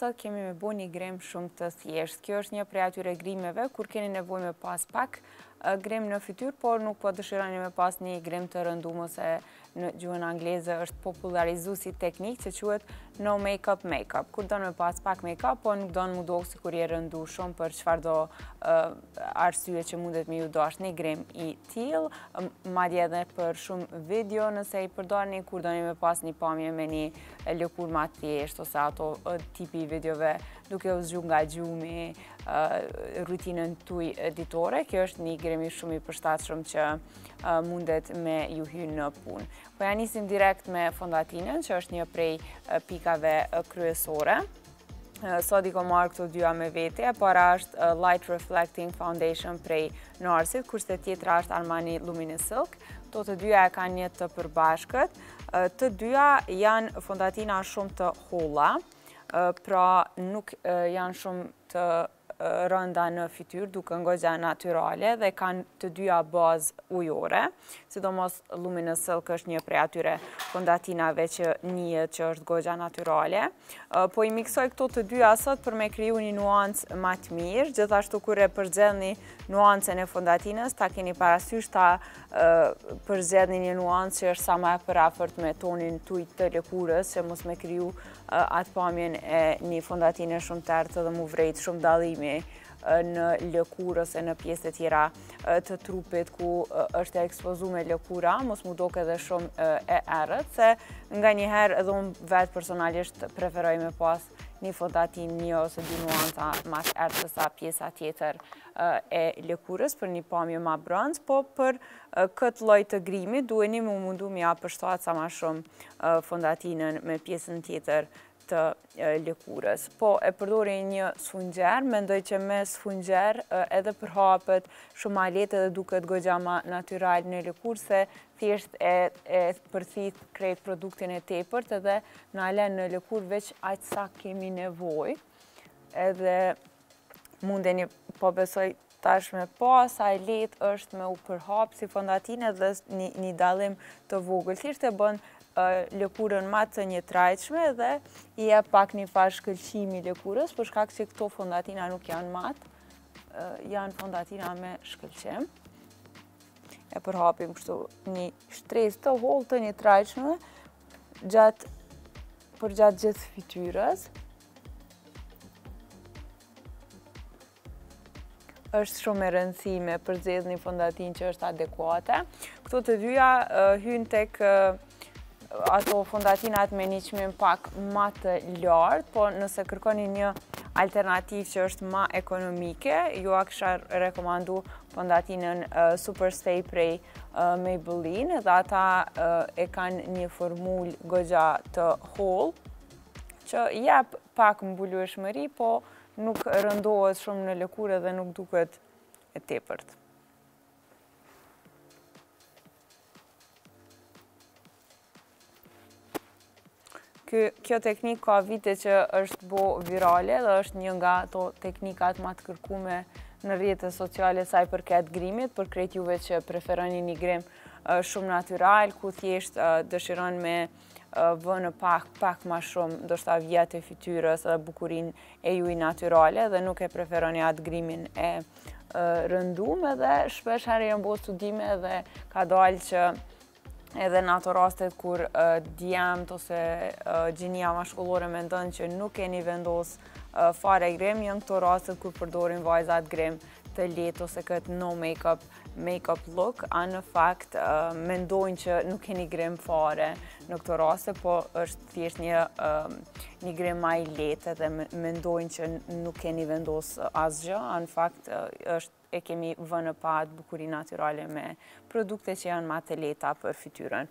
sot kemi me bo një grem shumë të thjeshtë. Kjo është një prej atyre grimeve kur keni nevojë me pas pak grem në fytyrë, por nuk po dëshironi me pas një grem të rëndum, ose në gjuhën angleze është popularizuesi teknik që quhet no make-up make-up. Kur don me pas pak make-up, po nuk don mu dok sikur je rëndu shumë për çfarëdo arsye që mundet me ju dash një grem i tillë, madje edhe për shumë video nëse i përdorni kur doni me pas një pamje me një lëkurë më të thjeshtë, ose ato tipi videove duke u zgjuar nga gjumi, rutinën tuaj editore. Kjo është një grem shumë i përshtatshëm që mundet me ju hyrë në punë. Po ja nisim direkt me fondatinën, që është një prej pikave kryesore. Sot i kom marrë këto dyja me vete. Para është Light Reflecting Foundation prej Narsit, kurse tjetra është Armani Luminous Silk. Këto të dyja e kanë një të përbashkët. Të dyja janë fondatina shumë të holla, pra nuk janë shumë të rënda në fytyrë, duke goxha natyrale, dhe kanë të dyja bazë ujore. Sidomos Luminous Silk është një prej atyre fondatinave që njihet që është goxha natyrale. Po i miksoj këto të dyja sot për me kriju një nuancë më të mirë. Gjithashtu kur e përzgjedhni nuancën e fondatinës, ta keni parasysh ta përzgjedhni një nuancë që është sa më e përafërt me tonin tuaj të lëkurës, që mos me kriju atë pamjen e një fondatine shumë të errët dhe mu vrejt shumë dallimi në lëkurë ose në pjesë të tjera të trupit ku është e ekspozuar me lëkura, mos mu dok edhe shumë e errët, se nganjëherë edhe unë vetë personalisht preferoj me pas një fondatin një ose dy nuanca më të errët se sa pjesa tjetër e lëkurës për një pamje më bronz, po për këtë lloj të grimit duheni mu mundu me ja përshtat sa më shumë fondatinën me pjesën tjetër të lëkurës. Po e përdori një sfungjer, mendoj që me sfungjer edhe përhapet shumë ma lehtë dhe duket goxha ma natyral në lëkurë, se thjesht e përthith krejt produktin e tepërt edhe na lën në lëkurë veç aq sa kemi nevojë. Edhe mundeni, po besoj tash me pas, sa e lehtë është me u përhap si fondatinë dhe një dallim të vogël. Thjesht e bën lëkurën më të njëtrajtshme dhe i jep pak një farë shkëlqimi lëkurës, për shkak që këto fondatina nuk janë matë, janë fondatina me shkëlqim. E përhapim kështu një shtresë të hollë të njëtrajtshme përgjatë gjithë fytyrës. Është shumë e rëndësishme me përzgjedhë një fondatin që është adekuate. Këto të dyja hyjnë tek ato fondatinat me një çmim pak më të lartë, po nëse kërkoni një alternativë që është më ekonomike, ju a kisha rekomandu fondatinën Super Stay prej Maybelline, dhe ata e kanë një formulë goxha të hollë, që jep pak mbulueshmëri, po nuk rëndohet shumë në lëkurë dhe nuk duket e tepërt. Kjo teknik ka vite që është bo virale dhe është një nga ato teknikat më të kërkume në rrjetet sociale sa i përket grimit, për krejt juve që preferoni një grem shumë natyral, ku thjesht dëshiron me vënë pak më shumë, ndoshta vjet e fytyrës dhe bukurinë e juaj natyrale, dhe nuk e preferoni atë grimin e rënduar, dhe shpesh herë janë bërë studime dhe ka dalë që edhe në ato rastet kur djemt ose gjinia mashkullore mendon që nuk keni vendos fare grem, janë këto rastet kur përdorin vajzat grem të lehtë ose këtë no make-up look, në fakt mendojnë që nuk keni grem fare në këto raste, po është thjesht një grem më i lehtë dhe mendojnë që nuk keni vendos asgjë, në fakt e kemi vënë pa atë bukurinë natyrale me produkte që janë më të lehta për fytyrën.